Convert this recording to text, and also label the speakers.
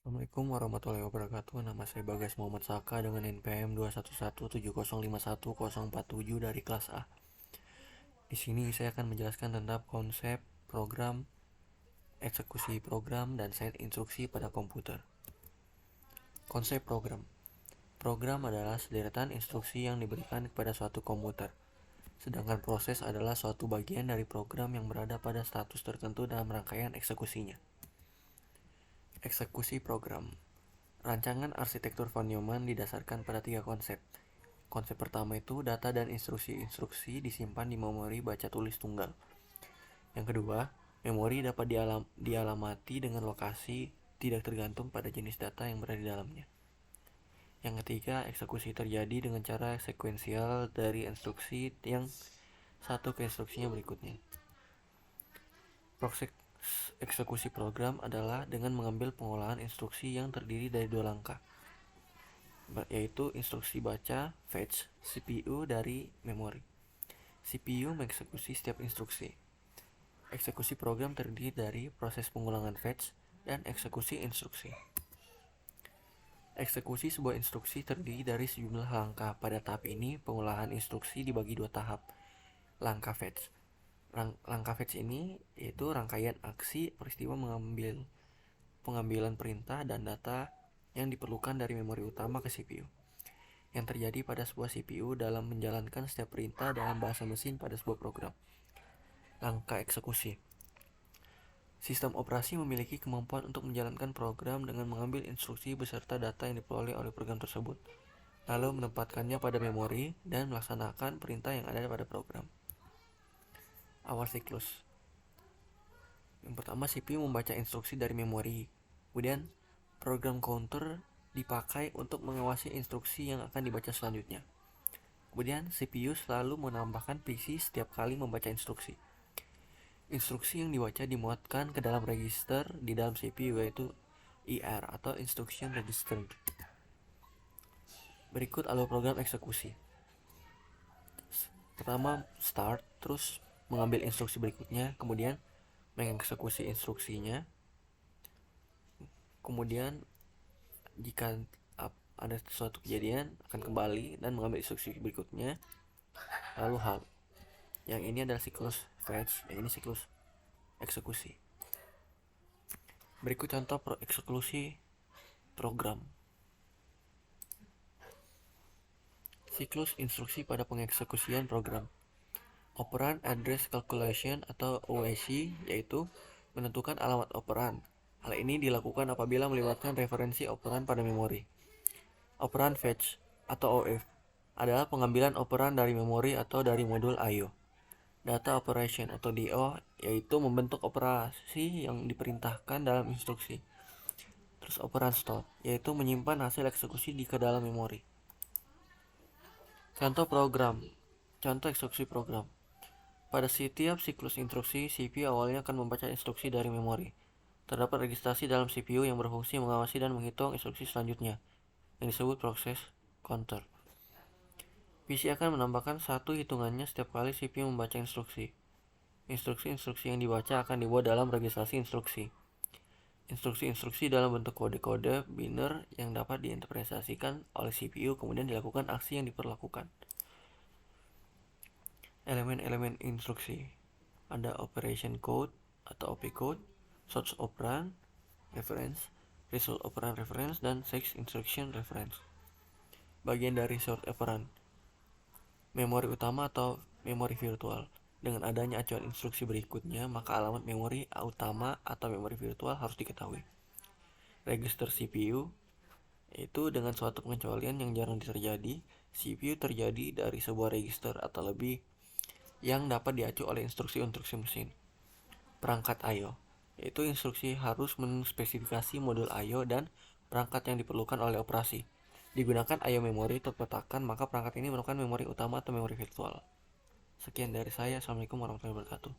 Speaker 1: Assalamualaikum warahmatullahi wabarakatuh. Nama saya Bagas Muhammad Saka dengan NPM 21170514047 dari kelas A. Di sini saya akan menjelaskan tentang konsep program, eksekusi program, dan set instruksi pada komputer. Konsep program. Program adalah sederetan instruksi yang diberikan kepada suatu komputer. Sedangkan proses adalah suatu bagian dari program yang berada pada status tertentu dalam rangkaian eksekusinya. Eksekusi program. Rancangan arsitektur von Neumann didasarkan pada 3 konsep. Konsep pertama itu data dan instruksi-instruksi disimpan di memori baca tulis tunggal. Yang kedua, memori dapat dialamati dengan lokasi tidak tergantung pada jenis data yang berada di dalamnya. Yang ketiga, eksekusi terjadi dengan cara sekuensial dari instruksi yang satu ke instruksinya berikutnya. Proses eksekusi program adalah dengan mengambil pengolahan instruksi yang terdiri dari 2 langkah, yaitu instruksi baca fetch CPU dari memori. CPU mengeksekusi setiap instruksi. Eksekusi program terdiri dari proses pengulangan fetch dan eksekusi instruksi. Eksekusi sebuah instruksi terdiri dari sejumlah langkah. Pada tahap ini, pengolahan instruksi dibagi 2 tahap. Langkah fetch. Langkah fetch ini yaitu rangkaian aksi peristiwa pengambilan perintah dan data yang diperlukan dari memori utama ke CPU, yang terjadi pada sebuah CPU dalam menjalankan setiap perintah dalam bahasa mesin pada sebuah program. Langkah eksekusi. Sistem operasi memiliki kemampuan untuk menjalankan program dengan mengambil instruksi beserta data yang diperoleh oleh program tersebut, lalu menempatkannya pada memori dan melaksanakan perintah yang ada pada program. Awal siklus. Yang pertama, CPU membaca instruksi dari memori. Kemudian, program counter dipakai untuk mengawasi instruksi yang akan dibaca selanjutnya. Kemudian, CPU selalu menambahkan PC setiap kali membaca instruksi. Instruksi yang dibaca dimuatkan ke dalam register di dalam CPU, yaitu IR atau Instruction Register. Berikut alur program eksekusi. Pertama, start, terus mengambil instruksi berikutnya, kemudian mengeksekusi instruksinya. Kemudian jika ada suatu kejadian akan kembali dan mengambil instruksi berikutnya, lalu halt. Yang ini adalah siklus fetch, yang ini siklus eksekusi. Berikut contoh eksekusi program. Siklus instruksi pada pengeksekusian program. Operand Address Calculation atau OAC, yaitu menentukan alamat operand. Hal ini dilakukan apabila melibatkan referensi operand pada memori. Operand Fetch atau OF adalah pengambilan operand dari memori atau dari modul I/O. Data Operation atau DO yaitu membentuk operasi yang diperintahkan dalam instruksi. Terus Operand Store yaitu menyimpan hasil eksekusi di ke dalam memori. Contoh eksekusi program. Pada setiap siklus instruksi, CPU awalnya akan membaca instruksi dari memori. Terdapat registrasi dalam CPU yang berfungsi mengawasi dan menghitung instruksi selanjutnya, yang disebut proses counter. PC akan menambahkan satu hitungannya setiap kali CPU membaca instruksi. Instruksi-instruksi yang dibaca akan dibuat dalam registrasi instruksi. Instruksi-instruksi dalam bentuk kode-kode biner yang dapat diinterpretasikan oleh CPU, kemudian dilakukan aksi yang diperlakukan. Elemen-elemen instruksi. Ada operation code atau opcode, source operand reference, result operand reference, dan sex instruction reference. Bagian dari source operand. Memori utama atau memori virtual. Dengan adanya acuan instruksi berikutnya, maka alamat memori utama atau memori virtual harus diketahui. Register CPU, yaitu dengan suatu pengecualian yang jarang terjadi, CPU terjadi dari sebuah register atau lebih yang dapat diacu oleh instruksi-instruksi mesin. Perangkat I/O, yaitu instruksi harus menspesifikasi modul I/O dan perangkat yang diperlukan oleh operasi. Digunakan I/O memori untuk petakan, maka perangkat ini merupakan memori utama atau memori virtual. Sekian dari saya. Assalamualaikum warahmatullahi wabarakatuh.